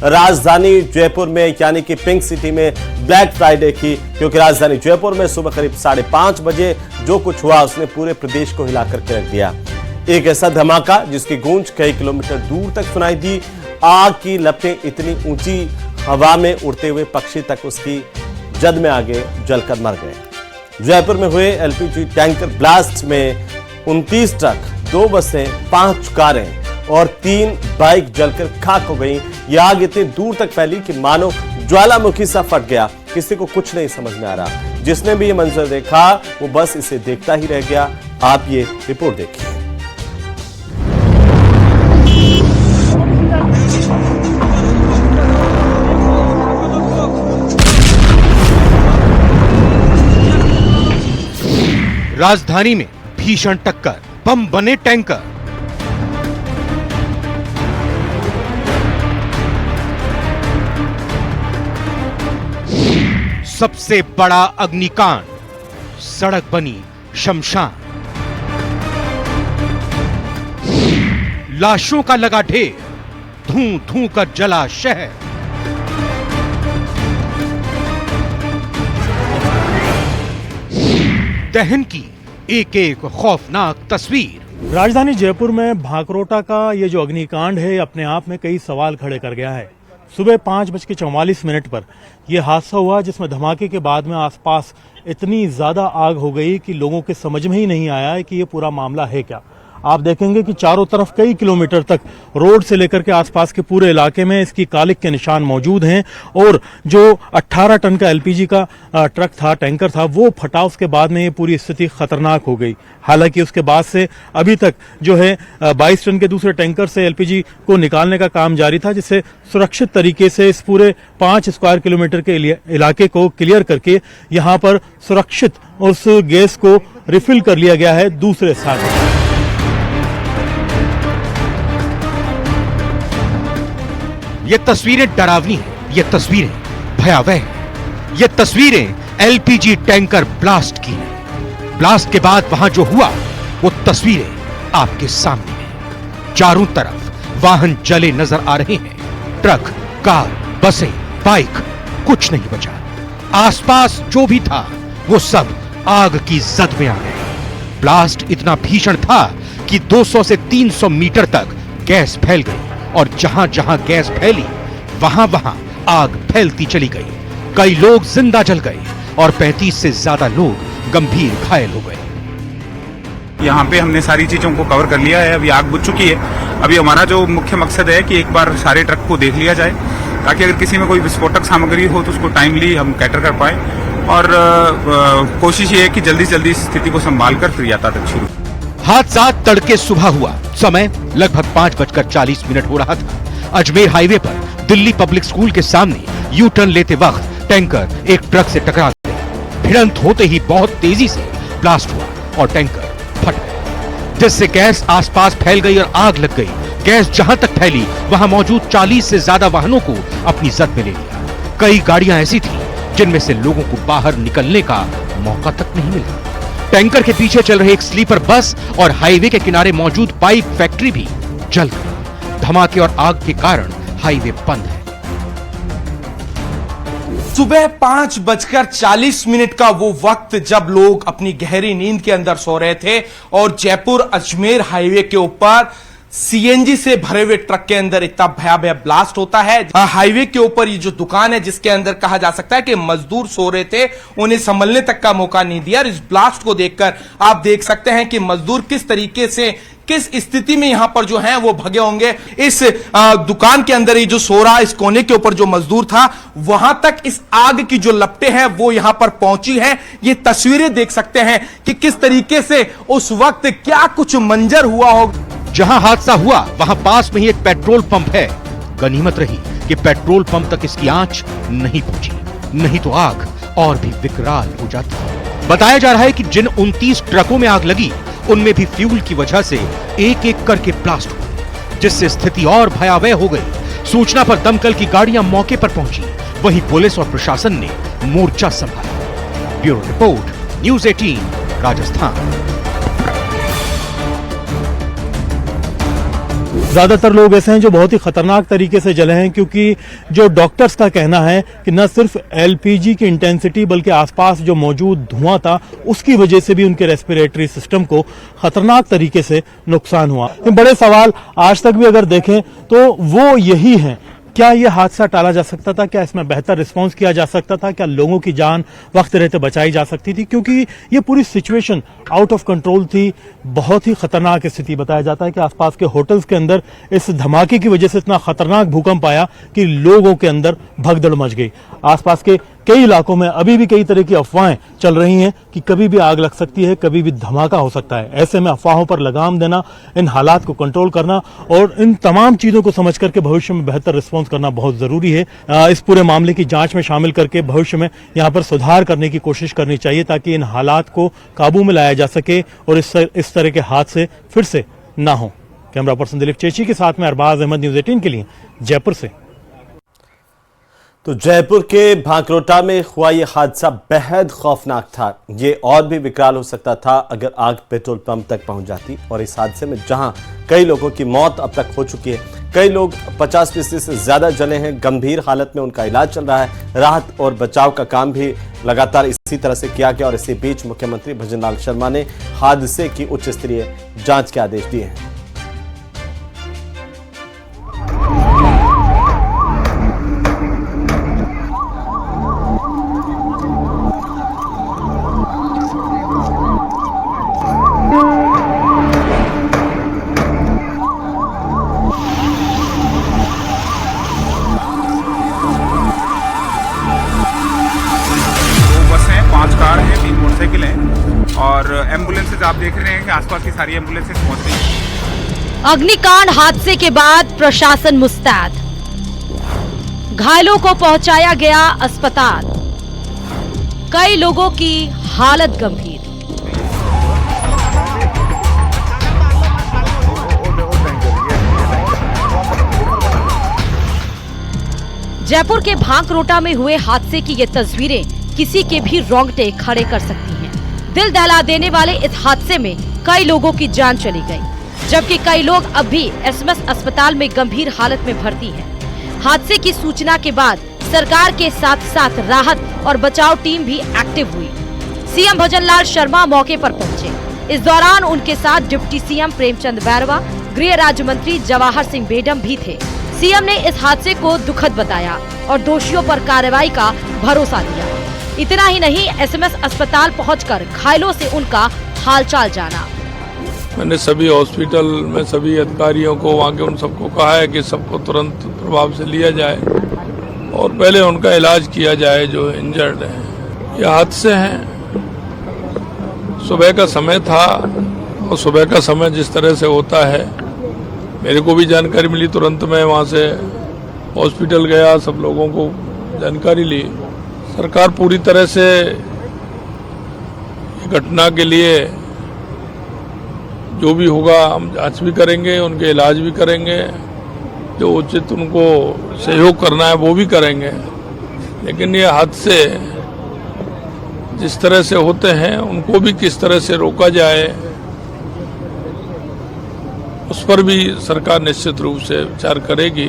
राजधानी जयपुर में यानी कि पिंक सिटी में ब्लैक फ्राइडे की, क्योंकि राजधानी जयपुर में सुबह करीब 5:30 बजे जो कुछ हुआ उसने पूरे प्रदेश को हिलाकर के रख दिया। एक ऐसा धमाका जिसकी गूंज कई किलोमीटर दूर तक सुनाई दी। आग की लपटें इतनी ऊंची हवा में उड़ते हुए पक्षी तक उसकी जद में आगे जलकर मर गए। जयपुर में हुए एलपीजी टैंकर ब्लास्ट में 29 ट्रक, 2 बसें, 5 कारें और 3 बाइक जलकर खाक हो गई। यह आग इतनी दूर तक फैली कि मानो ज्वालामुखी सा फट गया। किसी को कुछ नहीं समझ में आ रहा। जिसने भी ये मंजर देखा वो बस इसे देखता ही रह गया। आप ये रिपोर्ट देखिए। राजधानी में भीषण टक्कर, बम बने टैंकर। सबसे बड़ा अग्निकांड, सड़क बनी शमशान। लाशों का लगा ढेर, धूं धूं कर जला शहर। दहन की एक एक खौफनाक तस्वीर। राजधानी जयपुर में भांकरोटा का ये जो अग्निकांड है अपने आप में कई सवाल खड़े कर गया है। सुबह 5:44 पर यह हादसा हुआ जिसमें धमाके के बाद में आसपास इतनी ज्यादा आग हो गई कि लोगों के समझ में ही नहीं आया कि ये पूरा मामला है क्या। आप देखेंगे कि चारों तरफ कई किलोमीटर तक रोड से लेकर के आसपास के पूरे इलाके में इसकी कालिक के निशान मौजूद हैं और जो 18 टन का एलपीजी का ट्रक था, टैंकर था, वो फटा। उसके बाद में ये पूरी स्थिति खतरनाक हो गई। हालांकि उसके बाद से अभी तक जो है 22 टन के दूसरे टैंकर से एलपीजी को निकालने का काम जारी था, जिससे सुरक्षित तरीके से इस पूरे 5 स्क्वायर किलोमीटर के इलाके को क्लियर करके यहाँ पर सुरक्षित उस गैस को रिफिल कर लिया गया है दूसरे साथ। ये तस्वीरें डरावनी हैं, ये तस्वीरें भयावह हैं, ये तस्वीरें एलपीजी टैंकर ब्लास्ट की हैं। ब्लास्ट के बाद वहां जो हुआ वो तस्वीरें आपके सामने हैं। चारों तरफ वाहन जले नजर आ रहे हैं। ट्रक, कार, बसें, बाइक, कुछ नहीं बचा। आसपास जो भी था वो सब आग की जद में आ गए। ब्लास्ट इतना भीषण था कि 200 से 300 मीटर तक गैस फैल गई और जहां जहां गैस फैली वहां वहां आग फैलती चली गई। कई लोग जिंदा जल गए और 35 से ज्यादा लोग गंभीर घायल हो गए। यहाँ पे हमने सारी चीजों को कवर कर लिया है। अभी आग बुझ चुकी है। अभी हमारा जो मुख्य मकसद है कि एक बार सारे ट्रक को देख लिया जाए ताकि अगर किसी में कोई विस्फोटक सामग्री हो तो उसको टाइमली हम कैटर कर पाए और कोशिश ये है कि जल्दी से जल्दी स्थिति को संभाल कर फिर यातायात शुरू। हादसा तड़के सुबह हुआ। समय लगभग 5:40 हो रहा था। अजमेर हाईवे पर दिल्ली पब्लिक स्कूल के सामने यू टर्न लेते वक्त टैंकर एक ट्रक से टकरा गया। भिड़ंत होते ही बहुत तेजी से ब्लास्ट हुआ और टैंकर फट गया, जिससे गैस आसपास फैल गई और आग लग गई। गैस जहां तक फैली वहां मौजूद 40 से ज्यादा वाहनों को अपनी जद में ले लिया। कई गाड़ियां ऐसी थी जिनमें से लोगों को बाहर निकलने का मौका तक नहीं मिला। टैंकर के पीछे चल रहे एक स्लीपर बस और हाईवे के किनारे मौजूद पाइप फैक्ट्री भी जल गई। धमाके और आग के कारण हाईवे बंद है। सुबह 5:40 का वो वक्त जब लोग अपनी गहरी नींद के अंदर सो रहे थे और जयपुर अजमेर हाईवे के ऊपर सीएनजी से भरे हुए ट्रक के अंदर इतना भयावह ब्लास्ट होता है। हाईवे के ऊपर ये जो दुकान है जिसके अंदर कहा जा सकता है कि मजदूर सो रहे थे, उन्हें संभलने तक का मौका नहीं दिया। और इस ब्लास्ट को देखकर आप देख सकते हैं कि मजदूर किस तरीके से, किस स्थिति में यहां पर जो है वो भगे होंगे। इस दुकान के अंदर ये जो सो रहा, इस कोने के ऊपर जो मजदूर था, वहां तक इस आग की जो लपटें हैं वो यहां पर पहुंची हैं। ये तस्वीरें देख सकते हैं कि किस तरीके से उस वक्त क्या कुछ मंजर हुआ होगा। जहां हादसा हुआ वहां पास में ही एक पेट्रोल पंप है। गनीमत रही कि पेट्रोल पंप तक इसकी आंच नहीं पहुंची, नहीं तो आग और भी विकराल हो जाती। बताया जा रहा है कि जिन 29 ट्रकों में आग लगी उनमें भी फ्यूल की वजह से एक एक करके ब्लास्ट हुआ, जिससे स्थिति और भयावह हो गई। सूचना पर दमकल की गाड़ियां मौके पर पहुंची, वहीं पुलिस और प्रशासन ने मोर्चा संभाला। Bureau report, news 18, Rajasthan. ज्यादातर लोग ऐसे हैं जो बहुत ही खतरनाक तरीके से जले हैं, क्योंकि जो डॉक्टर्स का कहना है कि न सिर्फ एलपीजी की इंटेंसिटी बल्कि आसपास जो मौजूद धुआं था उसकी वजह से भी उनके रेस्पिरेटरी सिस्टम को खतरनाक तरीके से नुकसान हुआ। बड़े सवाल आज तक भी अगर देखें तो वो यही हैं, क्या यह हादसा टाला जा सकता था? क्या इसमें बेहतर रिस्पांस किया जा सकता था? क्या लोगों की जान वक्त रहते बचाई जा सकती थी? क्योंकि ये पूरी सिचुएशन आउट ऑफ कंट्रोल थी। बहुत ही खतरनाक स्थिति बताया जाता है कि आसपास के होटल्स के अंदर इस धमाके की वजह से इतना खतरनाक भूकंप आया कि लोगों के अंदर भगदड़ मच गई। आसपास के कई इलाकों में अभी भी कई तरह की अफवाहें चल रही हैं कि कभी भी आग लग सकती है, कभी भी धमाका हो सकता है। ऐसे में अफवाहों पर लगाम देना, इन हालात को कंट्रोल करना और इन तमाम चीजों को समझ करके भविष्य में बेहतर रिस्पॉन्स करना बहुत जरूरी है। इस पूरे मामले की जांच में शामिल करके भविष्य में यहाँ पर सुधार करने की कोशिश करनी चाहिए ताकि इन हालात को काबू में लाया जा सके और इस तरह के हादसे फिर से ना हो। कैमरा पर्सन दिलीप चेची के साथ में अरबाज अहमद, न्यूज 18 के लिए जयपुर से। तो जयपुर के भांकरोटा में हुआ यह हादसा बेहद खौफनाक था। ये और भी विकराल हो सकता था अगर आग पेट्रोल पंप तक पहुंच जाती। और इस हादसे में जहां कई लोगों की मौत अब तक हो चुकी है, कई लोग 50% से ज्यादा जले हैं, गंभीर हालत में उनका इलाज चल रहा है। राहत और बचाव का काम भी लगातार इसी तरह से किया गया और इसी बीच मुख्यमंत्री भजनलाल शर्मा ने हादसे की उच्च स्तरीय जांच के आदेश दिए हैं। और एम्बुलेंसेज आप देख रहे हैं कि आसपास की सारी एम्बुलेंसेज पहुंच रही हैं। अग्निकांड हादसे के बाद प्रशासन मुस्तैद, घायलों को पहुंचाया गया अस्पताल, कई लोगों की हालत गंभीर। जयपुर के भांकरोटा में हुए हादसे की ये तस्वीरें किसी के भी रोंगटे खड़े कर सकती हैं। दिल दहला देने वाले इस हादसे में कई लोगों की जान चली गई, जबकि कई लोग अब भी एसएमएस अस्पताल में गंभीर हालत में भर्ती हैं। हादसे की सूचना के बाद सरकार के साथ साथ राहत और बचाव टीम भी एक्टिव हुई। सीएम भजनलाल शर्मा मौके पर पहुंचे। इस दौरान उनके साथ डिप्टी सीएम प्रेमचंद बैरवा, गृह राज्य मंत्री जवाहर सिंह बेडम भी थे। सीएम ने इस हादसे को दुखद बताया और दोषियों पर कार्रवाई का भरोसा दिया। इतना ही नहीं, एसएमएस अस्पताल पहुंचकर घायलों से उनका हालचाल जाना। मैंने सभी हॉस्पिटल में सभी अधिकारियों को, वहाँ के उन सबको कहा है कि सबको तुरंत प्रभाव से लिया जाए और पहले उनका इलाज किया जाए जो इंजर्ड हैं। ये हादसे हैं, सुबह का समय था और सुबह का समय जिस तरह से होता है, मेरे को भी जानकारी मिली, तुरंत मैं वहाँ से हॉस्पिटल गया, सब लोगों को जानकारी ली। सरकार पूरी तरह से घटना के लिए जो भी होगा हम जांच भी करेंगे, उनके इलाज भी करेंगे, जो उचित उनको सहयोग करना है वो भी करेंगे। लेकिन ये हादसे जिस तरह से होते हैं उनको भी किस तरह से रोका जाए, उस पर भी सरकार निश्चित रूप से विचार करेगी।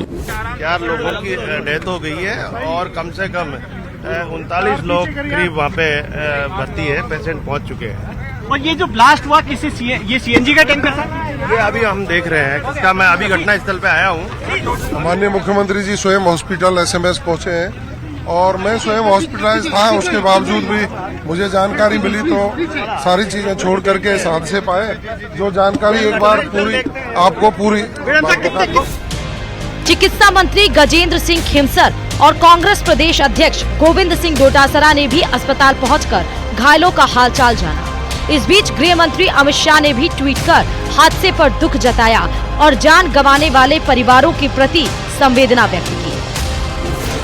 4 लोगों की डेथ हो गई है और कम से कम 39 लोग करीब वहाँ पे भर्ती है, पेशेंट पहुँच चुके हैं। और ये जो ब्लास्ट हुआ किसी ये सीएनजी का टैंकर था? ये अभी हम देख रहे हैं, इसका मैं अभी घटना स्थल पे आया हूँ। माननीय मुख्यमंत्री जी स्वयं हॉस्पिटल एसएमएस पहुंचे हैं और मैं स्वयं हॉस्पिटलाइज था, उसके बावजूद भी मुझे जानकारी मिली तो सारी चीजें छोड़ करके इस हादसे पाए। जो जानकारी एक बार पूरी आपको पूरी चिकित्सा मंत्री गजेंद्र सिंह खेमसर और कांग्रेस प्रदेश अध्यक्ष गोविंद सिंह डोटासरा ने भी अस्पताल पहुंचकर घायलों का हालचाल जाना। इस बीच गृह मंत्री अमित शाह ने भी ट्वीट कर हादसे पर दुख जताया और जान गंवाने वाले परिवारों के प्रति संवेदना व्यक्त की।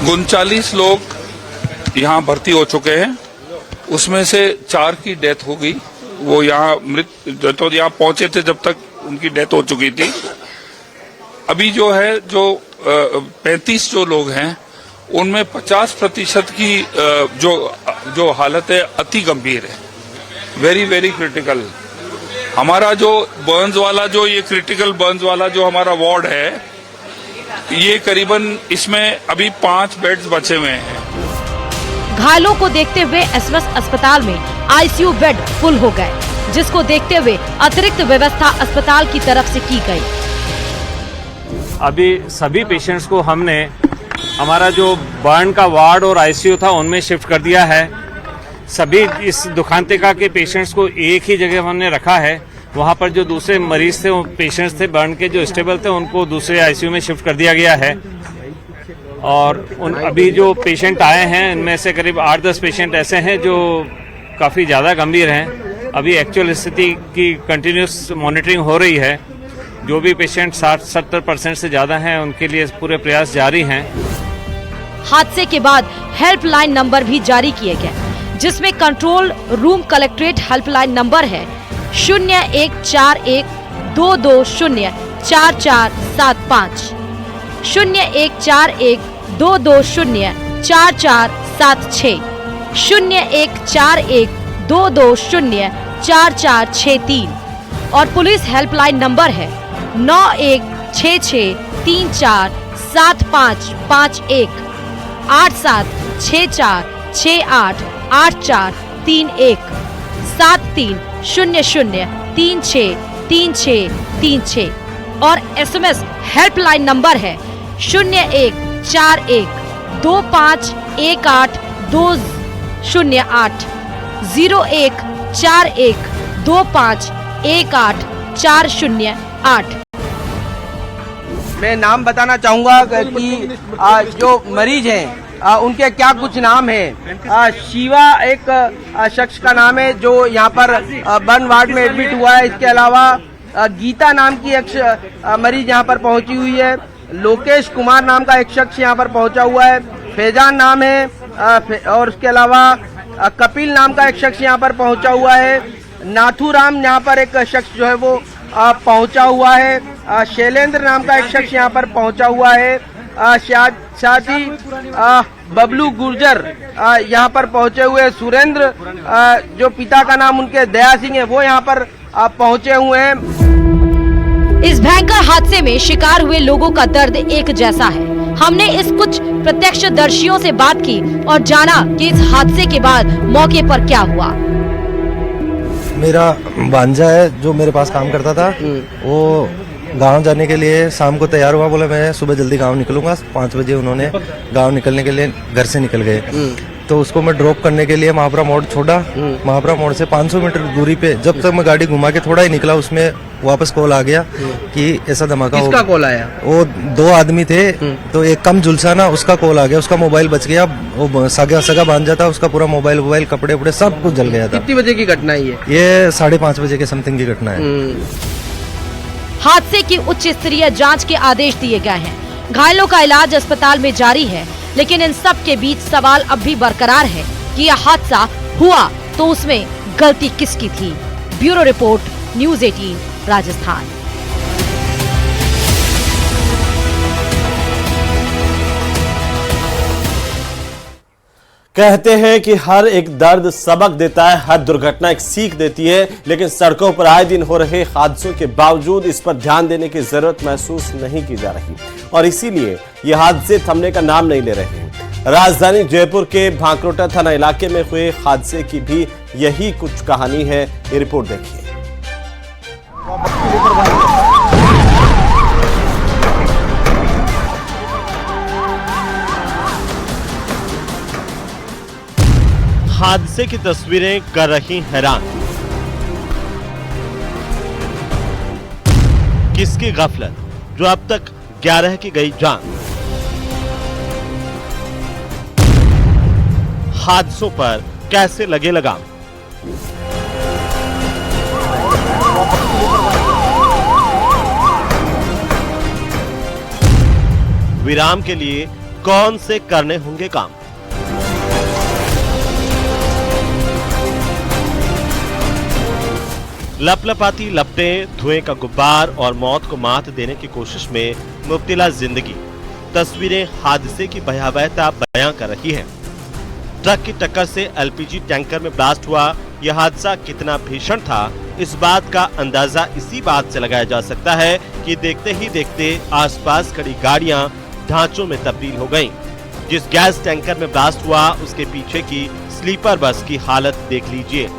39 लोग यहाँ भर्ती हो चुके हैं, उसमें से 4 की डेथ हो गई। वो यहाँ मृत तो यहाँ पहुंचे थे जब तक उनकी डेथ हो चुकी थी। अभी जो है 35 जो लोग हैं उनमें 50% की जो हालत है अति गंभीर है, वेरी वेरी क्रिटिकल। हमारा जो बर्न्स वाला जो ये क्रिटिकल बर्न्स वाला जो हमारा वार्ड है, ये करीबन इसमें अभी 5 बेड्स बचे हुए हैं। घायलों को देखते हुए एसएमएस अस्पताल में आईसीयू बेड फुल हो गए, जिसको देखते हुए अतिरिक्त व्यवस्था अस्पताल की तरफ से की गई। अभी सभी पेशेंट्स को हमने हमारा जो बर्न का वार्ड और आईसीयू था उनमें शिफ्ट कर दिया है। सभी इस दुखांतिका के पेशेंट्स को एक ही जगह हमने रखा है। वहां पर जो दूसरे मरीज थे, पेशेंट्स थे बर्न के जो स्टेबल थे, उनको दूसरे आईसीयू में शिफ्ट कर दिया गया है। और अभी जो पेशेंट आए हैं इनमें से करीब 8-10 पेशेंट ऐसे हैं जो काफ़ी ज़्यादा गंभीर हैं। अभी एक्चुअल स्थिति की कंटिन्यूस मॉनिटरिंग हो रही है। जो भी पेशेंट 60-70% से ज़्यादा हैं उनके लिए पूरे प्रयास जारी हैं। हादसे के बाद हेल्पलाइन नंबर भी जारी किए गए, जिसमें control room collectorate helpline number है 0141220447 0141220447 0141220447 और पुलिस हेल्पलाइन नंबर है 9166347551 8764688431 7300363636 और एसएमएस हेल्पलाइन नंबर है 014125182008 014125184008। मैं नाम बताना चाहूँगा कि जो मरीज हैं उनके क्या कुछ नाम हैं। शिवा एक शख्स का नाम है जो यहाँ पर बर्न वार्ड में एडमिट हुआ है। इसके अलावा गीता नाम की एक मरीज यहाँ पर पहुंची हुई है। लोकेश कुमार नाम का एक शख्स यहाँ पर पहुंचा हुआ है। फैजान नाम है और उसके अलावा कपिल नाम का एक शख्स यहाँ पर पहुंचा हुआ है। नाथूराम यहाँ पर एक शख्स जो है वो पहुंचा हुआ है। शैलेंद्र नाम का एक शख्स यहाँ पर पहुंचा हुआ है। साथ ही बबलू गुर्जर यहाँ पर पहुंचे हुए। सुरेंद्र जो पिता का नाम उनके दया सिंह है वो यहाँ पर पहुंचे हुए हैं। इस भयंकर हादसे में शिकार हुए लोगों का दर्द एक जैसा है। हमने इस कुछ प्रत्यक्षदर्शियों से बात की और जाना कि इस हादसे के बाद मौके पर क्या हुआ। मेरा भांजा है जो मेरे पास काम करता था, वो गांव जाने के लिए शाम को तैयार हुआ, बोला मैं सुबह जल्दी गांव निकलूंगा। 5 बजे उन्होंने गांव निकलने के लिए घर से निकल गए। तो उसको मैं ड्रॉप करने के लिए महापुरा मोड़ छोड़ा। महापुरा मोड़ से 500 मीटर दूरी पे जब तक मैं गाड़ी घुमा के थोड़ा ही निकला, उसमें वापस कॉल आ गया कि ऐसा धमाका। किसका कॉल आया? वो 2 आदमी थे, तो एक कम झुलसा ना, उसका कॉल आ गया। उसका मोबाइल बच गया। वो सगा बांध था, उसका पूरा मोबाइल कपड़े उपड़े सब कुछ जल गया था। कितनी बजे की घटना है ये 5:30 बजे के समथिंग की घटना है। हादसे की उच्च स्तरीय जांच के आदेश दिए गए हैं। घायलों का इलाज अस्पताल में जारी है, लेकिन इन सब के बीच सवाल अब भी बरकरार है कि यह हादसा हुआ तो उसमें गलती किसकी थी। Bureau report, news 18 Rajasthan. कहते हैं कि हर एक दर्द सबक देता है, हर दुर्घटना एक सीख देती है, लेकिन सड़कों पर आए दिन हो रहे हादसों के बावजूद इस पर ध्यान देने की जरूरत महसूस नहीं की जा रही और इसीलिए ये हादसे थमने का नाम नहीं ले रहे हैं। राजधानी जयपुर के भांकरोटा थाना इलाके में हुए हादसे की भी यही कुछ कहानी है। ये रिपोर्ट देखिए। हादसे की तस्वीरें कर रही हैरान। किसकी गफलत जो अब तक 11 की गई जान। हादसों पर कैसे लगे लगाम। विराम के लिए कौन से करने होंगे काम। लपलपाती लपटें, धुएं का गुब्बार और मौत को मात देने की कोशिश में मुब्तला जिंदगी। तस्वीरें हादसे की भयावहता बयां कर रही हैं। ट्रक की टक्कर से एलपीजी टैंकर में ब्लास्ट हुआ। यह हादसा कितना भीषण था इस बात का अंदाजा इसी बात से लगाया जा सकता है कि देखते ही देखते आसपास खड़ी गाड़ियां ढांचों में तब्दील हो गईं। जिस गैस टैंकर में ब्लास्ट हुआ उसके पीछे की स्लीपर बस की हालत देख लीजिए।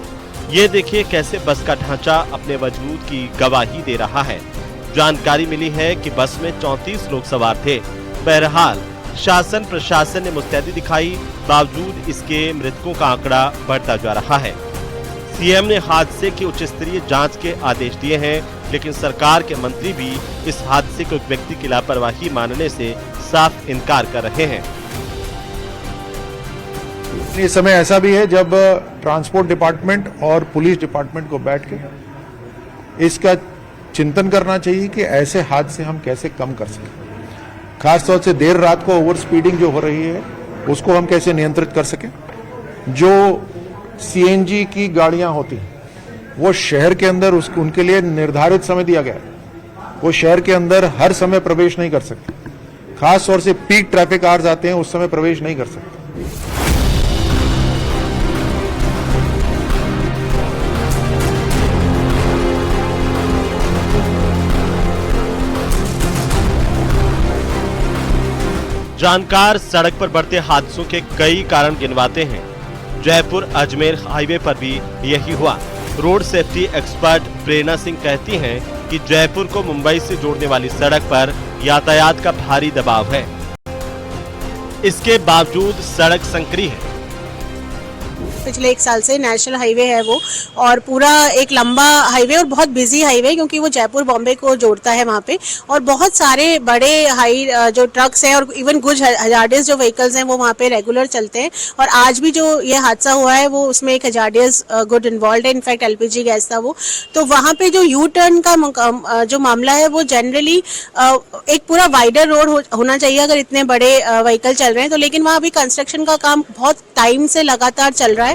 ये देखिए कैसे बस का ढांचा अपने वजूद की गवाही दे रहा है। जानकारी मिली है कि बस में 34 लोग सवार थे। बहरहाल शासन प्रशासन ने मुस्तैदी दिखाई, बावजूद इसके मृतकों का आंकड़ा बढ़ता जा रहा है। सीएम ने हादसे की उच्च स्तरीय जांच के आदेश दिए हैं, लेकिन सरकार के मंत्री भी इस हादसे को एक व्यक्ति की लापरवाही मानने से साफ इनकार कर रहे हैं। इस समय ऐसा भी है जब ट्रांसपोर्ट डिपार्टमेंट और पुलिस डिपार्टमेंट को बैठ के इसका चिंतन करना चाहिए कि ऐसे हादसे हम कैसे कम कर सकें। खासतौर से देर रात को ओवर स्पीडिंग जो हो रही है उसको हम कैसे नियंत्रित कर सकें। जो सीएनजी की गाड़ियां होती हैं वो शहर के अंदर उनके लिए निर्धारित समय दिया गया है। वो शहर के अंदर हर समय प्रवेश नहीं कर सकते। खास तौर से पीक ट्रैफिक आवर्स आते हैं उस समय प्रवेश नहीं कर सकते। जानकार सड़क पर बढ़ते हादसों के कई कारण गिनवाते हैं। जयपुर अजमेर हाईवे पर भी यही हुआ। रोड सेफ्टी एक्सपर्ट प्रेरणा सिंह कहती हैं कि जयपुर को मुंबई से जोड़ने वाली सड़क पर यातायात का भारी दबाव है। इसके बावजूद सड़क संकरी है। पिछले 1 साल से नेशनल हाईवे है वो, और पूरा एक लंबा हाईवे और बहुत बिजी हाईवे, क्योंकि वो जयपुर बॉम्बे को जोड़ता है वहाँ पे, और बहुत सारे बड़े हाई जो ट्रक्स हैं और इवन कुछ हजार्डियस जो व्हीकल्स हैं वो वहाँ पे रेगुलर चलते हैं। और आज भी जो ये हादसा हुआ है वो उसमें एक हजार्डियस गुड इन्वॉल्व है, इनफैक्ट एलपीजी गैस था वो। तो वहाँ पे जो यू टर्न का जो मामला है वो जनरली एक पूरा वाइडर रोड होना चाहिए अगर इतने बड़े व्हीकल चल रहे हैं, तो लेकिन वहाँ अभी कंस्ट्रक्शन का काम बहुत टाइम से लगातार चल रहा है।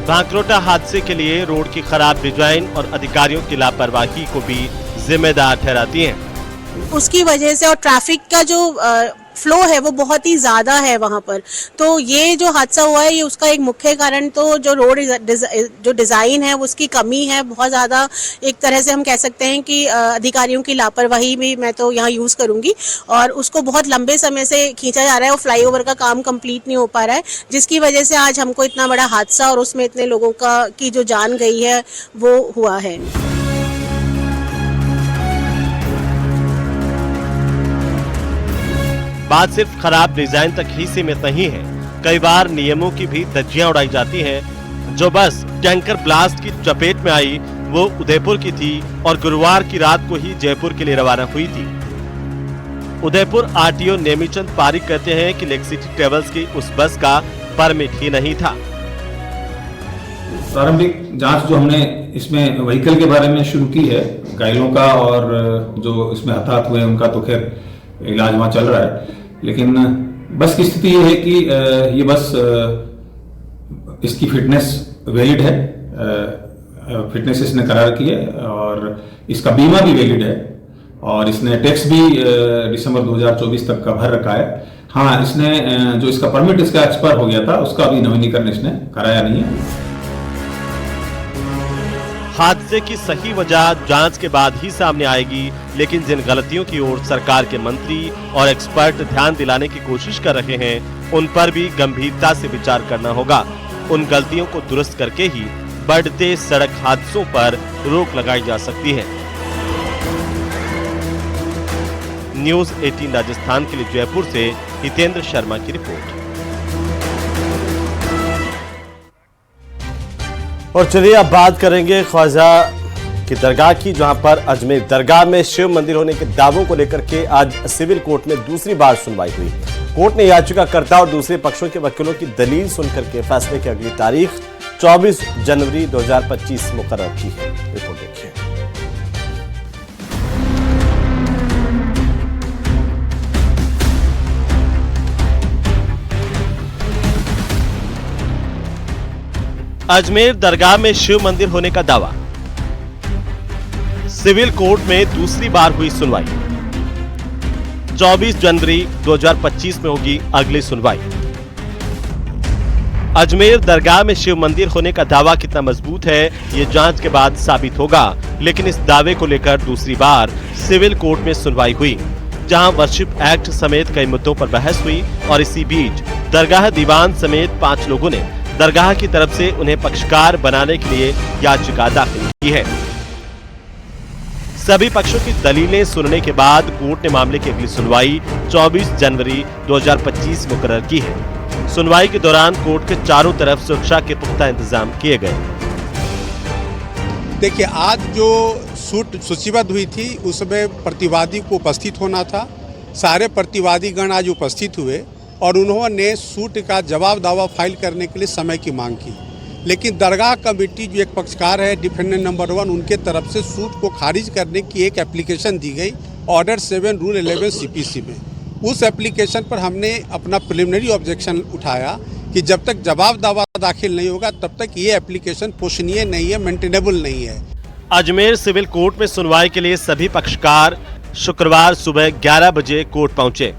भांकरोटा हादसे के लिए रोड की खराब डिजाइन और अधिकारियों की लापरवाही को भी जिम्मेदार ठहराती हैं। उसकी वजह से और ट्रैफिक का जो फ्लो है वो बहुत ही ज्यादा है वहां पर। तो ये जो हादसा हुआ है ये उसका एक मुख्य कारण तो जो रोड जो डिजाइन है उसकी कमी है बहुत ज्यादा। एक तरह से हम कह सकते हैं कि अधिकारियों की लापरवाही भी मैं तो यहाँ यूज करूंगी, और उसको बहुत लंबे समय से खींचा जा रहा है और फ्लाईओवर का काम कंप्लीट नहीं हो पा रहा है, जिसकी वजह से आज हमको इतना बड़ा हादसा और उसमें इतने लोगों की जो जान गई है वो हुआ है। बात सिर्फ खराब डिजाइन तक ही सीमित नहीं है। कई बार नियमों की भी धज्जियां उड़ाई जाती हैं। जो बस टैंकर ब्लास्ट की चपेट में आई वो उदयपुर की थी और गुरुवार की रात को ही जयपुर के लिए रवाना हुई थी। उदयपुर आरटीओ नेमीचंद पारिक कहते हैं कि लेक सिटी ट्रेवल्स की उस बस का परमिट ही नहीं था। प्रारंभिक जांच जो हमने इसमें व्हीकल के बारे में शुरू की है, घायलों का और जो इसमें हताहत हुए उनका तो खैर इलाज वहाँ चल रहा है, लेकिन बस की स्थिति ये है कि ये बस इसकी फिटनेस वैलिड है, फिटनेस इसने करार की है और इसका बीमा भी वैलिड है और इसने टैक्स भी दिसंबर 2024 तक का भर रखा है। हाँ, इसने जो इसका परमिट इसका एक्सपायर हो गया था उसका भी नवीनीकरण इसने कराया नहीं है। हादसे की सही वजह जांच के बाद ही सामने आएगी, लेकिन जिन गलतियों की ओर सरकार के मंत्री और एक्सपर्ट ध्यान दिलाने की कोशिश कर रहे हैं उन पर भी गंभीरता से विचार करना होगा। उन गलतियों को दुरुस्त करके ही बढ़ते सड़क हादसों पर रोक लगाई जा सकती है। न्यूज़ 18 राजस्थान के लिए जयपुर से हितेंद्र शर्मा की रिपोर्ट। और चलिए अब बात करेंगे ख्वाजा की दरगाह की, जहां पर अजमेर दरगाह में शिव मंदिर होने के दावों को लेकर के आज सिविल कोर्ट में दूसरी बार सुनवाई हुई। कोर्ट ने याचिकाकर्ता और दूसरे पक्षों के वकीलों की दलील सुनकर के फैसले की अगली तारीख 24 जनवरी 2025 मुकर्रर की है। रिपोर्ट देखिए। अजमेर दरगाह में शिव मंदिर होने का दावा। सिविल कोर्ट में दूसरी बार हुई सुनवाई। 24 जनवरी 2025 में होगी अगली सुनवाई। अजमेर दरगाह में शिव मंदिर होने का दावा कितना मजबूत है, ये जांच के बाद साबित होगा। लेकिन इस दावे को लेकर दूसरी बार सिविल कोर्ट में सुनवाई हुई, जहां वर्शिप एक्ट समेत कई मुद्दों पर बहस हुई और इसी बीच दरगाह दीवान समेत 5 लोगों ने दरगाह की तरफ से उन्हें पक्षकार बनाने के लिए याचिका दाखिल की है। सभी पक्षों की दलीलें सुनने के बाद कोर्ट ने मामले की अगली सुनवाई 24 जनवरी 2025 मुकर्रर की है। सुनवाई के दौरान कोर्ट के चारों तरफ सुरक्षा के पुख्ता इंतजाम किए गए। देखिए, आज जो सूट सूचीबद्ध हुई थी उसमें प्रतिवादी को उपस्थित होना था। सारे प्रतिवादीगण आज उपस्थित हुए और उन्होंने सूट का जवाब दावा फाइल करने के लिए समय की मांग की, लेकिन दरगाह कमेटी जो एक पक्षकार है डिफेंडेंट नंबर 1, उनके तरफ से सूट को खारिज करने की एक एप्लीकेशन दी गई ऑर्डर 7 रूल 11 CPC में। उस एप्लीकेशन पर हमने अपना प्रिलिमिनरी ऑब्जेक्शन उठाया कि जब तक जवाब दावा दाखिल नहीं होगा तब तक ये एप्लीकेशन पोषणीय नहीं है, मेंटेनेबल नहीं है। अजमेर सिविल कोर्ट में सुनवाई के लिए सभी पक्षकार शुक्रवार सुबह 11 बजे कोर्ट पहुंचे।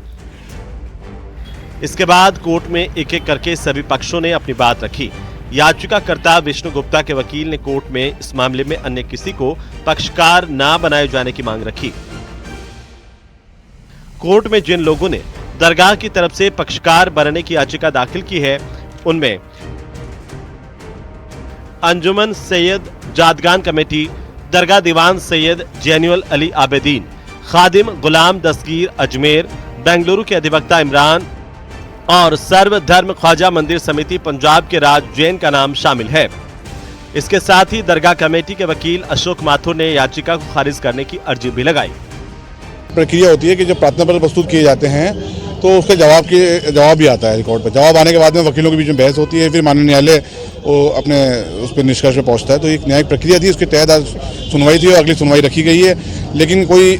इसके बाद कोर्ट में एक एक करके सभी पक्षों ने अपनी बात रखी। याचिकाकर्ता विष्णु गुप्ता के वकील ने कोर्ट में इस मामले में अन्य किसी को पक्षकार न बनाए जाने की मांग रखी। कोर्ट में जिन लोगों ने दरगाह की तरफ से पक्षकार बनने की याचिका दाखिल की है, उनमें अंजुमन सैयद जादगान कमेटी, दरगाह दीवान सैयद जैनुअल अली आबेदीन, खादिम गुलाम दस्तगीर अजमेर, बेंगलुरु के अधिवक्ता इमरान और सर्वधर्म ख्वाजा मंदिर समिति पंजाब के राज जैन का नाम शामिल है। इसके साथ ही दरगाह कमेटी के वकील अशोक माथुर ने याचिका को खारिज करने की अर्जी भी लगाई। प्रक्रिया होती है कि जब प्रार्थना पत्र प्रस्तुत किए जाते हैं तो उसका जवाब भी आता है रिकॉर्ड पर। जवाब आने के बाद में वकीलों के बीच में बहस होती है, फिर माननीय न्यायालय वो अपने उस पर निष्कर्ष पे पहुंचता है। तो एक न्यायिक प्रक्रिया थी, उसके तहत आज सुनवाई थी और अगली सुनवाई रखी गई है, लेकिन कोई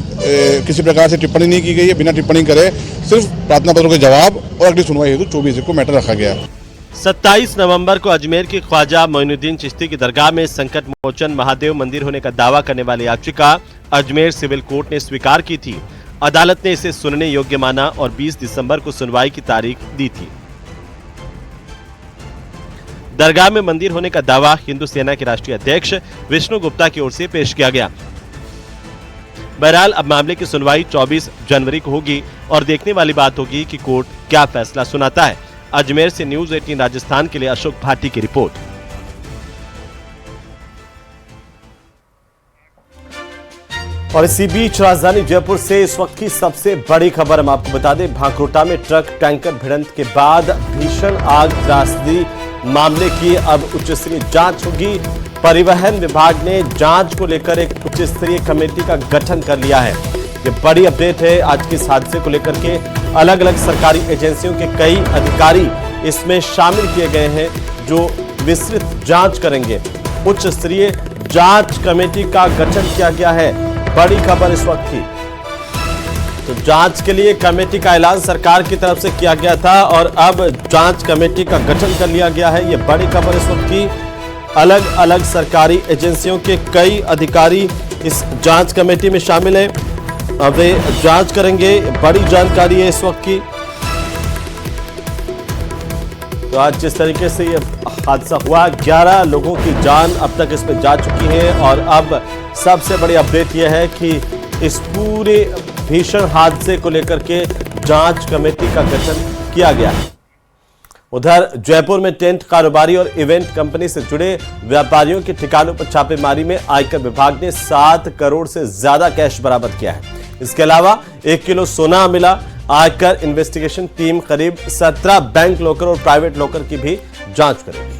किसी प्रकार से टिप्पणी नहीं की गई है। बिना टिप्पणी करे सिर्फ प्रार्थना पत्रों के जवाब और अगली सुनवाई हेतु 24 को मैटर रखा गया। 27 नवंबर को अजमेर की ख्वाजा मोइनुद्दीन चिश्ती की दरगाह में संकट मोचन महादेव मंदिर होने का दावा करने वाली याचिका अजमेर सिविल कोर्ट ने स्वीकार की थी। अदालत ने इसे सुनने योग्य माना और 20 दिसंबर को सुनवाई की तारीख दी थी। दरगाह में मंदिर होने का दावा हिंदू सेना के राष्ट्रीय अध्यक्ष विष्णु गुप्ता की ओर से पेश किया गया। बहरहाल अब मामले की सुनवाई 24 जनवरी को होगी और देखने वाली बात होगी कि कोर्ट क्या फैसला सुनाता है। अजमेर से न्यूज़ 18 राजस्थान के लिए अशोक भाटी की रिपोर्ट। और इसी बीच राजधानी जयपुर से इस वक्त की सबसे बड़ी खबर हम आपको बता दें। भांकरोटा में ट्रक टैंकर भिड़ंत के बाद भीषण आग त्रासदी मामले की अब उच्च स्तरीय जांच होगी। परिवहन विभाग ने जांच को लेकर एक उच्च स्तरीय कमेटी का गठन कर लिया है। ये बड़ी अपडेट है आज के इस हादसे को लेकर के। अलग अलग सरकारी एजेंसियों के कई अधिकारी इसमें शामिल किए गए हैं जो विस्तृत जांच करेंगे। उच्च स्तरीय जांच कमेटी का गठन किया गया है। बड़ी खबर इस वक्त की। तो जांच के लिए कमेटी का ऐलान सरकार की तरफ से किया गया था और अब जांच कमेटी का गठन कर लिया गया है। ये बड़ी खबर इस वक्त की। अलग अलग सरकारी एजेंसियों के कई अधिकारी इस जांच कमेटी में शामिल हैं। अब वे जांच करेंगे। बड़ी जानकारी है इस वक्त की। तो आज जिस तरीके से ये हादसा हुआ, 11 लोगों की जान अब तक इसमें जा चुकी है और अब सबसे बड़ी अपडेट यह है कि इस पूरे भीषण हादसे को लेकर के जांच कमेटी का गठन किया गया है। उधर जयपुर में टेंट कारोबारी और इवेंट कंपनी से जुड़े व्यापारियों के ठिकानों पर छापेमारी में आयकर विभाग ने 7 करोड़ से ज्यादा कैश बरामद किया है। इसके अलावा 1 किलो सोना मिला। आयकर इन्वेस्टिगेशन टीम करीब 17 बैंक लॉकर और प्राइवेट लॉकर की भी जांच करेगी।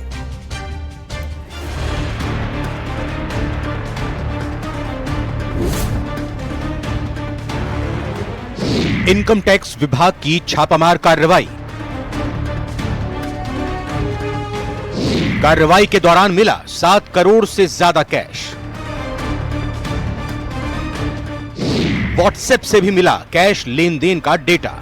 इनकम टैक्स विभाग की छापामार कार्रवाई के दौरान मिला 7 करोड़ से ज्यादा कैश। व्हाट्सएप से भी मिला कैश लेन देन का डेटा।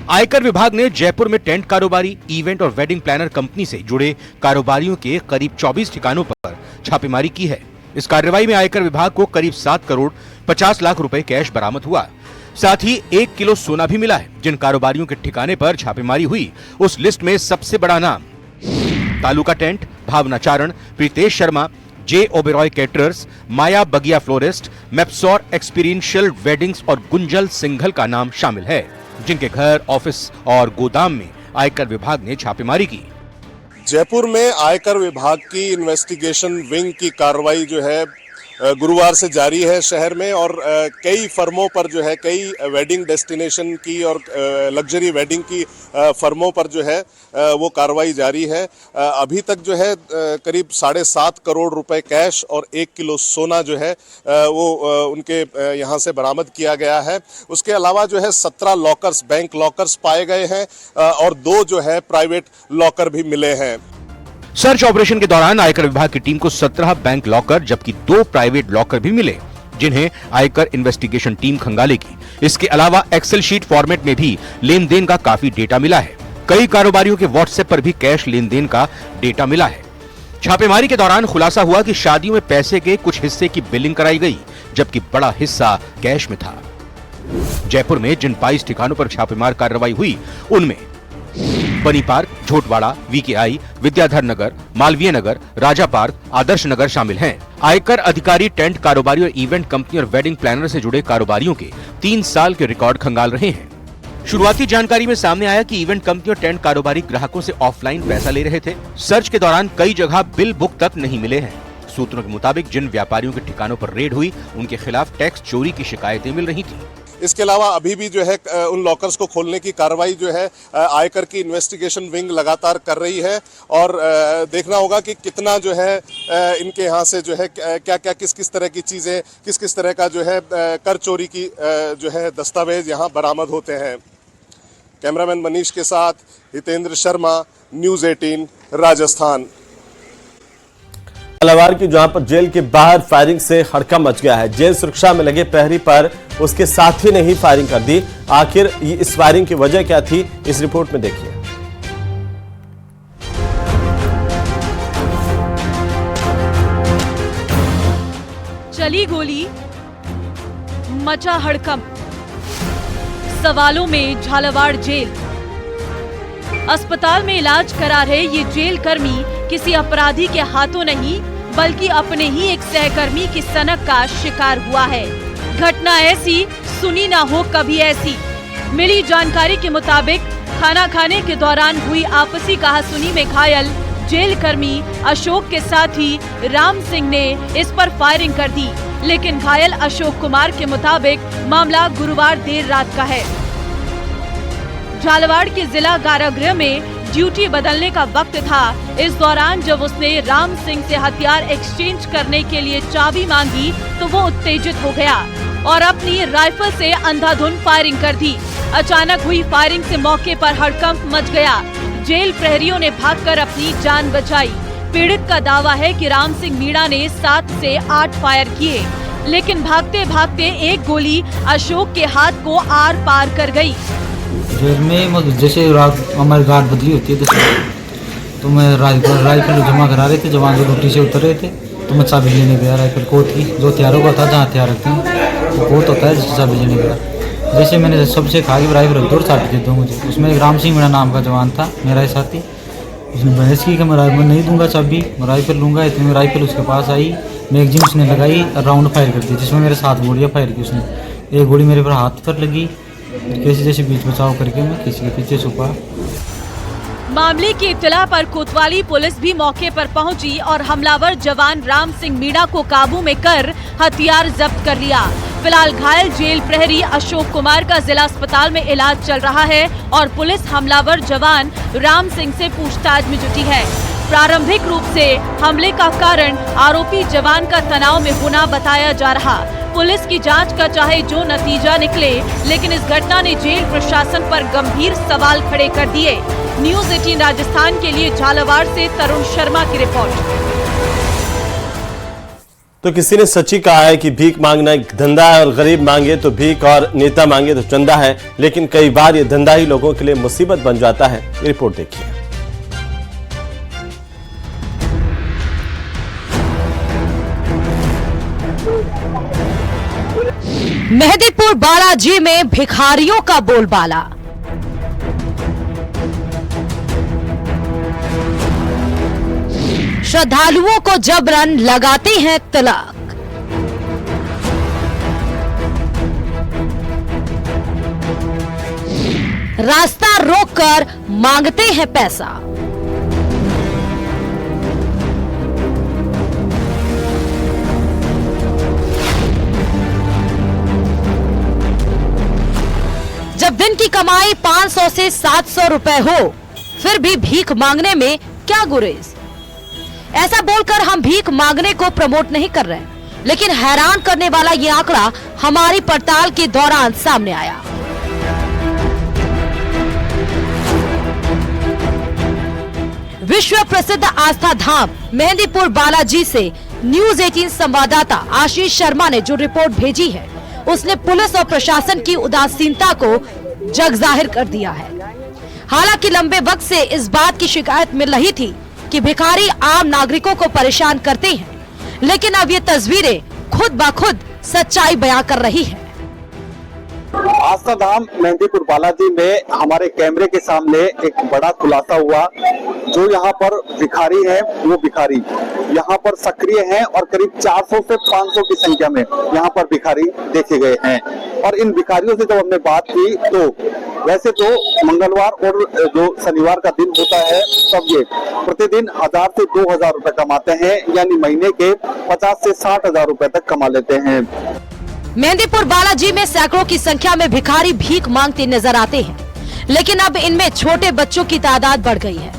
आयकर विभाग ने जयपुर में टेंट कारोबारी, इवेंट और वेडिंग प्लानर कंपनी से जुड़े कारोबारियों के करीब 24 ठिकानों पर छापेमारी की है। इस कार्रवाई में आयकर विभाग को करीब 7 करोड़ 50 लाख रुपए कैश बरामद हुआ। साथ ही 1 किलो सोना भी मिला है। जिन कारोबारियों के ठिकाने पर छापेमारी हुई उस लिस्ट में सबसे बड़ा नाम तालुका टेंट, भावना चारण, प्रीतेश शर्मा, जे ओबेरॉय कैटरर्स, माया बगिया फ्लोरिस्ट, मेप्सोर एक्सपीरियंशियल वेडिंग्स और गुंजल सिंघल का नाम शामिल है, जिनके घर, ऑफिस और गोदाम में आयकर विभाग ने छापेमारी की। जयपुर में आयकर विभाग की इन्वेस्टिगेशन विंग की कार्रवाई जो है गुरुवार से जारी है शहर में, और कई फर्मों पर जो है, कई वेडिंग डेस्टिनेशन की और लग्जरी वेडिंग की फर्मों पर जो है वो कार्रवाई जारी है। अभी तक जो है करीब 7.5 करोड़ रुपए कैश और 1 किलो सोना जो है वो उनके यहाँ से बरामद किया गया है। उसके अलावा जो है 17 लॉकर्स, बैंक लॉकर्स पाए गए हैं और 2 जो है प्राइवेट लॉकर भी मिले हैं। सर्च ऑपरेशन के दौरान आयकर विभाग की टीम को 17 बैंक लॉकर जबकि 2 प्राइवेट लॉकर भी मिले, जिन्हें आयकर इन्वेस्टिगेशन टीम खंगालेगी। इसके अलावा एक्सेल शीट फॉर्मेट में भी लेन देन का काफी डेटा मिला है। कई कारोबारियों के व्हाट्सएप पर भी कैश लेन देन का डेटा मिला है। छापेमारी के दौरान खुलासा हुआ कि शादियों में पैसे के कुछ हिस्से की बिलिंग कराई गई, जबकि बड़ा हिस्सा कैश में था। जयपुर में जिन 22 ठिकानों पर छापेमार कार्रवाई हुई उनमें बनी पार्क, झोटवाड़ा, वीकेआई, विद्याधर नगर, मालवीय नगर, राजा पार्क, आदर्श नगर शामिल हैं। आयकर अधिकारी टेंट कारोबारी और इवेंट कंपनी और वेडिंग प्लानर से जुड़े कारोबारियों के 3 साल के रिकॉर्ड खंगाल रहे हैं। शुरुआती जानकारी में सामने आया कि इवेंट कंपनी और टेंट कारोबारी ग्राहकों से ऑफलाइन पैसा ले रहे थे। सर्च के दौरान कई जगह बिल बुक तक नहीं मिले हैं। सूत्रों के मुताबिक जिन व्यापारियों के ठिकानों पर रेड हुई उनके खिलाफ टैक्स चोरी की शिकायतें मिल रही थी। इसके अलावा अभी भी जो है उन लॉकर्स को खोलने की कार्रवाई जो है आयकर की इन्वेस्टिगेशन विंग लगातार कर रही है, और देखना होगा कि कितना जो है इनके यहाँ से जो है क्या क्या किस तरह की चीज़ें, किस तरह का जो है कर चोरी की जो है दस्तावेज यहाँ बरामद होते हैं। कैमरामैन मनीष के साथ हितेंद्र शर्मा, न्यूज़ 18 राजस्थान। झालावाड़ की जहां पर जेल के बाहर फायरिंग से हड़कंप मच गया है। जेल सुरक्षा में लगे प्रहरी पर उसके साथी ने ही फायरिंग कर दी। आखिर इस फायरिंग की वजह क्या थी, इस रिपोर्ट में देखिए। चली गोली, मचा हड़कंप, सवालों में झालावाड़ जेल। अस्पताल में इलाज करा रहे ये जेल कर्मी किसी अपराधी के हाथों नहीं बल्कि अपने ही एक सहकर्मी की सनक का शिकार हुआ है। घटना ऐसी सुनी ना हो कभी ऐसी। मिली जानकारी के मुताबिक खाना खाने के दौरान हुई आपसी कहासुनी में घायल जेल कर्मी अशोक के साथी राम सिंह ने इस पर फायरिंग कर दी, लेकिन घायल अशोक कुमार के मुताबिक मामला गुरुवार देर रात का है। झालावाड़ के जिला कारागृह में ड्यूटी बदलने का वक्त था। इस दौरान जब उसने राम सिंह से हथियार एक्सचेंज करने के लिए चाबी मांगी तो वो उत्तेजित हो गया और अपनी राइफल से अंधाधुंध फायरिंग कर दी। अचानक हुई फायरिंग से मौके पर हड़कंप मच गया। जेल प्रहरियों ने भागकर अपनी जान बचाई। पीड़ित का दावा है कि राम सिंह मीणा ने 7 से 8 फायर किए, लेकिन भागते भागते एक गोली अशोक के हाथ को आर पार कर गई। जेल में जैसे रात हमारी गार्ड बदली होती है तो मैं राइफल जमा करा रहे थे। जवान जो ड्यूटी से उतर रहे थे तो मैं चाबी लेने गया राइफल कोट की, जो हथियारों का था जहाँ हथियार रखते हैं वो कोट होता है, जिससे चाबी लेने गया। जैसे मैंने सबसे कहा कि राइफल रख दो और चाबी दे दो मुझे। उसमें एक राम सिंह मेरा नाम का जवान था, मेरा ही साथी। उसने बहस की कि मैं नहीं दूंगा चाबी, मैं राइफल लूँगा। इतने में राइफल उसके पास आई, मैगजीन उसने लगाई और राउंड फायर कर दी, जिसमें मेरे 7 गोलियाँ फायर की उसने। एक गोली मेरे पर हाथ पर लगी, कैसे जैसे बीच बचाव करके मैं किसी के पीछे छुपा। मामले की इत्तला पर कोतवाली पुलिस भी मौके पर पहुंची और हमलावर जवान राम सिंह मीणा को काबू में कर हथियार जब्त कर लिया। फिलहाल घायल जेल प्रहरी अशोक कुमार का जिला अस्पताल में इलाज चल रहा है और पुलिस हमलावर जवान राम सिंह से पूछताछ में जुटी है। प्रारंभिक रूप से हमले का कारण आरोपी जवान का तनाव में होना बताया जा रहा। पुलिस की जांच का चाहे जो नतीजा निकले, लेकिन इस घटना ने जेल प्रशासन पर गंभीर सवाल खड़े कर दिए। न्यूज़ 18 राजस्थान के लिए झालावाड़ से तरुण शर्मा की रिपोर्ट। तो किसी ने सच्ची कहा है कि भीख मांगना एक धंधा है और गरीब मांगे तो भीख और नेता मांगे तो चंदा है, लेकिन कई बार ये धंधा ही लोगों के लिए मुसीबत बन जाता है। रिपोर्ट देखिए। मेहंदीपुर बालाजी में भिखारियों का बोलबाला। श्रद्धालुओं को जबरन लगाते हैं तिलक। रास्ता रोककर मांगते हैं पैसा। जब दिन की कमाई 500 से 700 रुपए हो, फिर भी भीख मांगने में क्या गुरेज। ऐसा बोलकर हम भीख मांगने को प्रमोट नहीं कर रहे, लेकिन हैरान करने वाला ये आंकड़ा हमारी पड़ताल के दौरान सामने आया। विश्व प्रसिद्ध आस्था धाम मेहंदीपुर बालाजी से न्यूज 18 संवाददाता आशीष शर्मा ने जो रिपोर्ट भेजी है, उसने पुलिस और प्रशासन की उदासीनता को जग जाहिर कर दिया है। हालांकि लंबे वक्त से इस बात की शिकायत मिल रही थी कि भिखारी आम नागरिकों को परेशान करते हैं, लेकिन अब ये तस्वीरें खुद ब खुद सच्चाई बयां कर रही है। आस्था धाम मेहंदीपुर बालाजी में हमारे कैमरे के सामने एक बड़ा खुलासा हुआ। जो यहाँ पर भिखारी हैं, वो भिखारी यहाँ पर सक्रिय हैं और करीब 400 से 500 की संख्या में यहाँ पर भिखारी देखे गए हैं। और इन भिखारियों से जब हमने बात की तो वैसे तो मंगलवार और जो शनिवार का दिन होता है तब ये प्रतिदिन 1000 से 2000 रुपए कमाते हैं, यानी महीने के 50 से 60 हजार रुपए तक कमा लेते हैं। मेहंदीपुर बालाजी में सैकड़ों की संख्या में भिखारी भीख मांगते नजर आते हैं, लेकिन अब इनमें छोटे बच्चों की तादाद बढ़ गई है,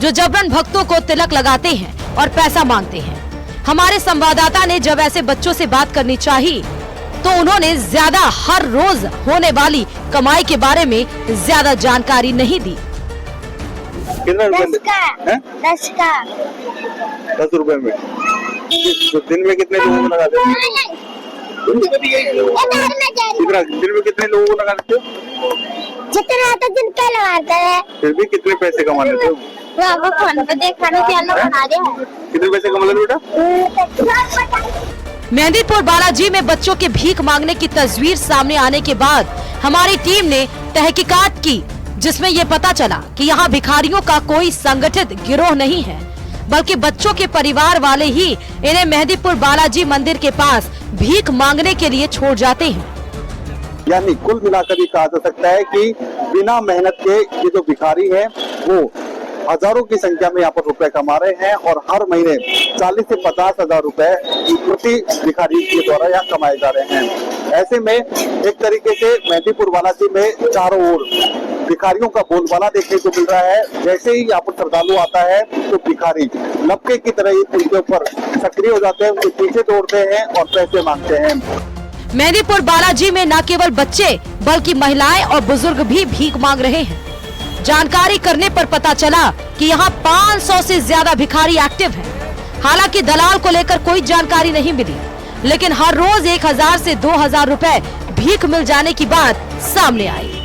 जो जबरन भक्तों को तिलक लगाते हैं और पैसा मांगते हैं। हमारे संवाददाता ने जब ऐसे बच्चों से बात करनी चाहिए तो उन्होंने ज्यादा हर रोज होने वाली कमाई के बारे में ज्यादा जानकारी नहीं दी। कितना 10 रुपए में दिन में कितने लोगों को लगा देते हैं? दिन में कितने लोगों को लगा देते हो? जितना तो दिन पे लगाते हैं। फिर भी कितने पैसे कमा लेते हो? फोन पे देखा बना दे। कितने पैसे कमा लेते बेटा? मेहंदीपुर बालाजी में बच्चों के भीख मांगने की तस्वीर सामने आने के बाद हमारी टीम ने तहकीकात की, जिसमें ये पता चला कि यहाँ भिखारियों का कोई संगठित गिरोह नहीं है, बल्कि बच्चों के परिवार वाले ही इन्हें मेहंदीपुर बालाजी मंदिर के पास भीख मांगने के लिए छोड़ जाते हैं। यानी कुल मिलाकर ये कहा जा सकता है कि बिना मेहनत के ये जो भिखारी हैं वो हजारों की संख्या में यहाँ पर रुपए कमा रहे हैं और हर महीने 40 से 50 हजार रुपए प्रति भिखारी के द्वारा यहाँ कमाए जा रहे हैं। ऐसे में एक तरीके से मेहंदीपुर बालाजी में चारों ओर भिखारियों का बोलबाला देखने को मिल रहा है। जैसे ही यहाँ पर श्रद्धालु आता है तो भिखारी लपके की तरह ही उनके ऊपर सक्रिय हो जाते हैं, उनके पीछे दौड़ते हैं और पैसे मांगते हैं। मेहंदीपुर बालाजी में न केवल बच्चे बल्कि महिलाएं और बुजुर्ग भी भीख मांग रहे हैं। जानकारी करने पर पता चला कि यहाँ 500 से ज्यादा भिखारी एक्टिव हैं। हालांकि दलाल को लेकर कोई जानकारी नहीं मिली, लेकिन हर रोज 1000 से 2000 रुपए भीख मिल जाने की बात सामने आई।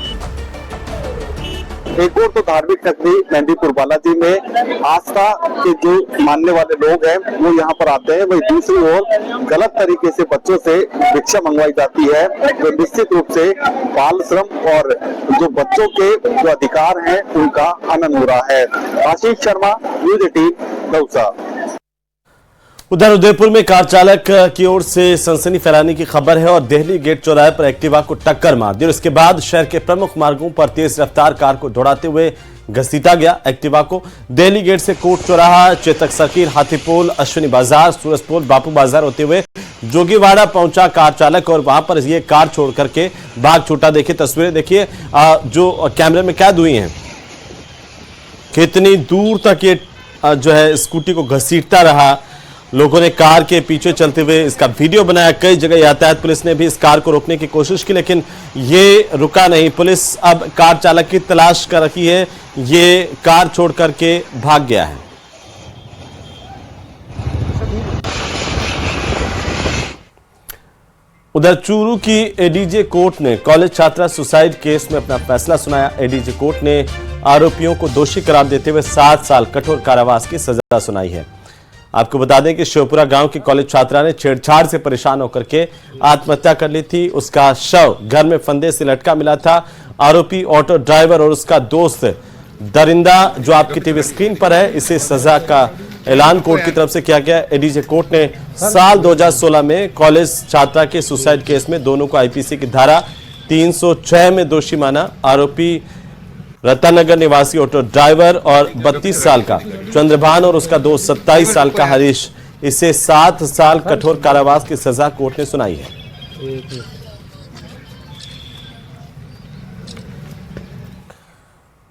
एक और तो धार्मिक नगरी मेहंदीपुर बालाजी में आस्था के जो मानने वाले लोग हैं वो यहाँ पर आते हैं, वही दूसरी ओर गलत तरीके से बच्चों से भिक्षा मंगवाई जाती है, तो निश्चित रूप से बाल श्रम और जो बच्चों के जो अधिकार हैं उनका हनन हो रहा है। आशीष शर्मा, न्यूज 18, दौसा। उधर उदयपुर में कार चालक की ओर से सनसनी फैलाने की खबर है और दिल्ली गेट चौराहे पर एक्टिवा को टक्कर मार दी और इसके बाद शहर के प्रमुख मार्गों पर तेज रफ्तार कार को दौड़ाते हुए घसीटा गया। एक्टिवा को दिल्ली गेट से कोट चौराहा, चेतक सर्किल, हाथीपोल, अश्विनी बाजार, सूरजपोल, बापू बाजार होते हुए जोगीवाड़ा पहुंचा कार चालक और वहां पर ये कार छोड़ करके भाग छूटा। देखिए तस्वीरें, देखिए जो कैमरे में कैद हुई हैं, कितनी दूर तक ये जो है स्कूटी को घसीटता रहा। लोगों ने कार के पीछे चलते हुए इसका वीडियो बनाया। कई जगह यातायात पुलिस ने भी इस कार को रोकने की कोशिश की, लेकिन ये रुका नहीं। पुलिस अब कार चालक की तलाश कर रही है। ये कार छोड़ करके भाग गया है। उधर चूरू की एडीजे कोर्ट ने कॉलेज छात्रा सुसाइड केस में अपना फैसला सुनाया। एडीजे कोर्ट ने आरोपियों को दोषी करार देते हुए 7 साल कठोर कारावास की सजा सुनाई है। आपको बता दें कि शिवपुरा गांव की कॉलेज छात्रा ने छेड़छाड़ से परेशान होकर के आत्महत्या कर ली थी। उसका शव घर में फंदे से लटका मिला था। आरोपी ऑटो ड्राइवर और उसका दोस्त दरिंदा जो आपकी टीवी स्क्रीन पर है, इसे सजा का ऐलान कोर्ट की तरफ से किया गया। एडीजे कोर्ट ने साल 2016 में कॉलेज छात्रा के सुसाइड केस में दोनों को आईपीसी की धारा 306 में दोषी माना। आरोपी रत्नानगर निवासी ऑटो ड्राइवर और 32 साल का चंद्रभान और उसका दोस्त 27 साल का हरीश, इसे 7 साल कठोर कारावास की सजा कोर्ट ने सुनाई है।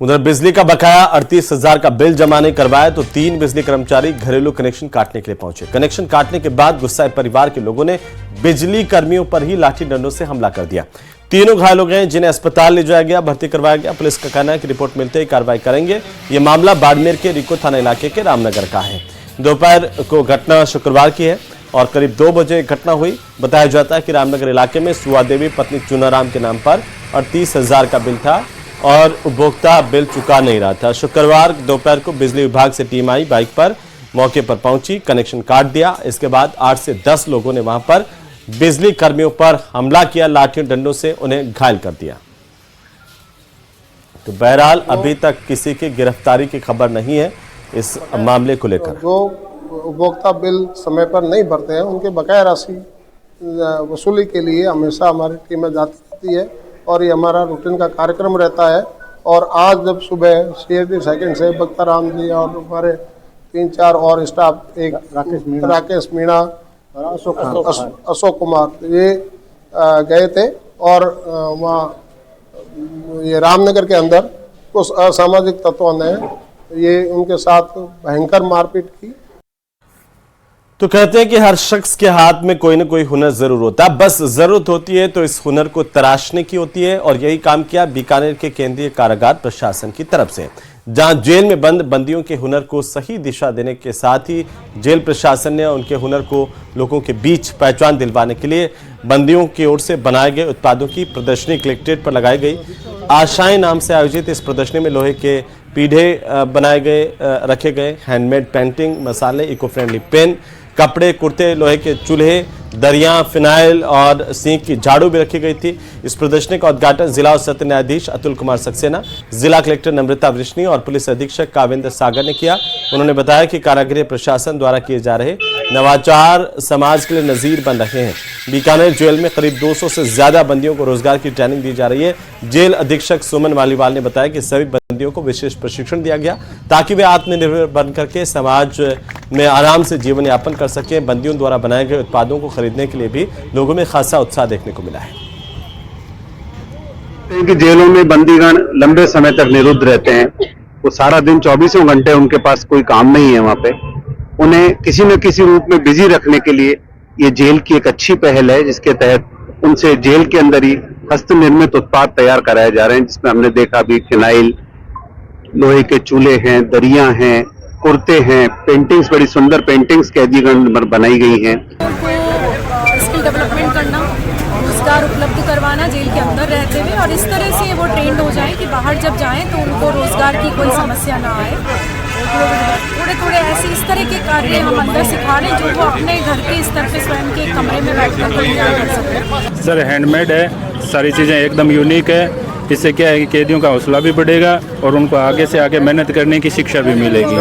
उधर बिजली का बकाया 38,000 का बिल जमा नहीं करवाया तो 3 बिजली कर्मचारी घरेलू कनेक्शन काटने के लिए पहुंचे। कनेक्शन काटने के बाद गुस्साए परिवार के लोगों ने बिजली कर्मियों पर ही लाठी डंडों से हमला कर दिया। तीनों घायल हो गए, जिन्हें अस्पताल ले जाया गया, भर्ती करवाया गया। पुलिस का कहना है कि रिपोर्ट मिलते ही कार्रवाई करेंगे। यह मामला बाड़मेर के रिको थाना इलाके के रामनगर का है। दोपहर को घटना शुक्रवार की है और करीब 2 बजे घटना हुई। बताया जाता है कि रामनगर इलाके में सुआ देवी पत्नी चुनाराम के नाम पर 38,000 का बिल था और उपभोक्ता बिल चुका नहीं रहा था। शुक्रवार दोपहर को बिजली विभाग से टीम आई, बाइक पर मौके पर पहुंची, कनेक्शन काट दिया। इसके बाद 8 से 10 लोगों ने वहां पर बिजली कर्मियों पर हमला किया, लाठियों डंडों से उन्हें घायल कर दिया। तो बहरहाल अभी तक किसी की गिरफ्तारी की खबर नहीं है इस मामले को लेकर। जो उपभोक्ता बिल समय पर नहीं भरते हैं उनके बकाया राशि वसूली के लिए हमेशा हमारी टीमें जाती रहती है और ये हमारा रूटीन का कार्यक्रम रहता है। और आज जब सुबह CSD सेकंड से बख्तर राम जी और हमारे 3-4 और स्टाफ, एक राकेश मीणा, अशोक कुमार, ये गए थे और वहाँ ये रामनगर के अंदर कुछ असामाजिक तत्वों ने ये उनके साथ भयंकर मारपीट की। तो कहते हैं कि हर शख्स के हाथ में कोई ना कोई हुनर जरूर होता है, बस जरूरत होती है तो इस हुनर को तराशने की होती है। और यही काम किया बीकानेर के केंद्रीय कारागार प्रशासन की तरफ से, जहां जेल में बंद बंदियों के हुनर को सही दिशा देने के साथ ही जेल प्रशासन ने उनके हुनर को लोगों के बीच पहचान दिलवाने के लिए बंदियों की ओर से बनाए गए उत्पादों की प्रदर्शनी कलेक्ट्रेट पर लगाई गई। आशाएं नाम से आयोजित इस प्रदर्शनी में लोहे के पीढ़े बनाए गए, रखे गए, हैंडमेड पेंटिंग, मसाले, इको फ्रेंडली पेन, कपड़े, कुर्ते, लोहे के चूल्हे, दरिया, फिनाइल और सींक की झाड़ू भी रखी गई थी। इस प्रदर्शनी का उद्घाटन जिला और सत्र न्यायाधीश अतुल कुमार सक्सेना, जिला कलेक्टर नम्रता वृष्णी और पुलिस अधीक्षक काविंद्र सागर ने किया। उन्होंने बताया कि कारागृह प्रशासन द्वारा किए जा रहे नवाचार समाज के लिए नजीर बन रहे हैं। बीकानेर जेल में करीब 200 से ज्यादा बंदियों को रोजगार की ट्रेनिंग दी जा रही है। जेल अधीक्षक सुमन वालीवाल ने बताया कि सभी बंदियों को विशेष प्रशिक्षण दिया गया ताकि वे आत्मनिर्भर बनकर के समाज में आराम से जीवन यापन कर सकें। बंदियों द्वारा बनाए गए उत्पादों को खरीदने के लिए भी लोगों में खासा उत्साह देखने को मिला है। कि जेलों में बंदीगण लंबे समय तक निरुद्ध रहते हैं, वो सारा दिन 24 घंटे उनके पास कोई काम नहीं है। वहां पे उन्हें किसी न किसी रूप में बिजी रखने के लिए ये जेल की एक अच्छी पहल है, जिसके तहत उनसे जेल के अंदर ही हस्त निर्मित उत्पाद तैयार कराए जा रहे हैं, जिसमें हमने देखा अभी फिनाइल, लोहे के चूल्हे हैं, दरिया हैं, कुर्ते हैं, पेंटिंग्स, बड़ी सुंदर पेंटिंग्स कैदीगण बनाई गई हैं। स्किल डेवलपमेंट करना, रोजगार उपलब्ध करवाना जेल के अंदर रहते हुए, और इस तरह से वो ट्रेंड हो जाए कि बाहर जब जाएं तो उनको रोजगार की कोई समस्या ना आए। थोड़े थोड़े ऐसे इस तरह के कार्य हम अंदर सिखा रहे हैं जो वो अपने घर के स्तर पे स्वयं के कमरे में बैठकर कर सकते। सर हैंडमेड है, सारी चीज़ें एकदम यूनिक है। इससे क्या है कि कैदियों का हौसला भी बढ़ेगा और उनको आगे से आगे मेहनत करने की शिक्षा भी मिलेगी।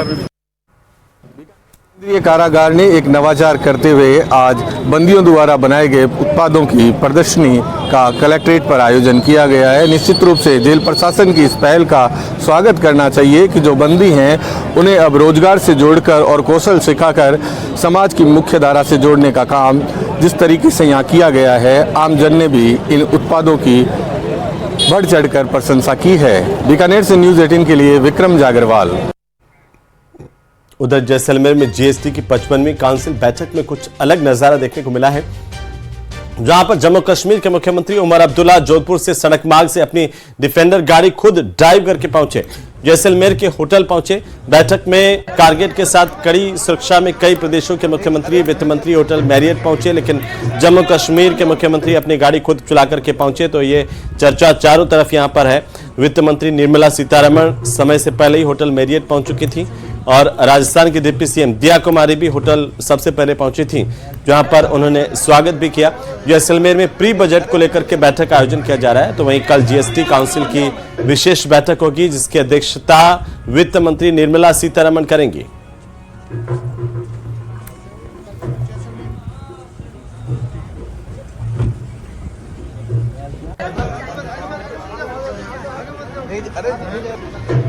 केंद्रीय कारागार ने एक नवाचार करते हुए आज बंदियों द्वारा बनाए गए उत्पादों की प्रदर्शनी का कलेक्ट्रेट पर आयोजन किया गया है। निश्चित रूप से जेल प्रशासन की इस पहल का स्वागत करना चाहिए कि जो बंदी हैं उन्हें अब रोजगार से जोड़कर और कौशल सिखाकर समाज की मुख्य धारा से जोड़ने का काम जिस तरीके से यहाँ किया गया है, आमजन ने भी इन उत्पादों की बढ़ चढ़कर प्रशंसा की है। बीकानेर से न्यूज़ 18 के लिए विक्रम जागरवाल। उधर जैसलमेर में जीएसटी की 55वीं काउंसिल बैठक में कुछ अलग नजारा देखने को मिला है, जहां पर जम्मू कश्मीर के मुख्यमंत्री उमर अब्दुल्ला जोधपुर से सड़क मार्ग से अपनी डिफेंडर गाड़ी खुद ड्राइव करके पहुंचे, जैसलमेर के होटल पहुंचे। बैठक में कारगिल के साथ कड़ी सुरक्षा में कई प्रदेशों के मुख्यमंत्री, वित्त मंत्री होटल मैरियट पहुंचे, लेकिन जम्मू कश्मीर के मुख्यमंत्री अपनी गाड़ी खुद चला करके पहुंचे। तो ये चर्चा चारों तरफ यहां पर है। वित्त मंत्री निर्मला सीतारमण समय से पहले ही होटल मैरियट पहुंच चुकी थी। और राजस्थान की डिप्टी सीएम दिया कुमारी भी होटल सबसे पहले पहुंची थी, जहां पर उन्होंने स्वागत भी किया। जैसलमेर में प्री बजट को लेकर के बैठक का आयोजन किया जा रहा है, तो वहीं कल जीएसटी काउंसिल की विशेष बैठक होगी, जिसकी अध्यक्षता वित्त मंत्री निर्मला सीतारमण करेंगी। अरे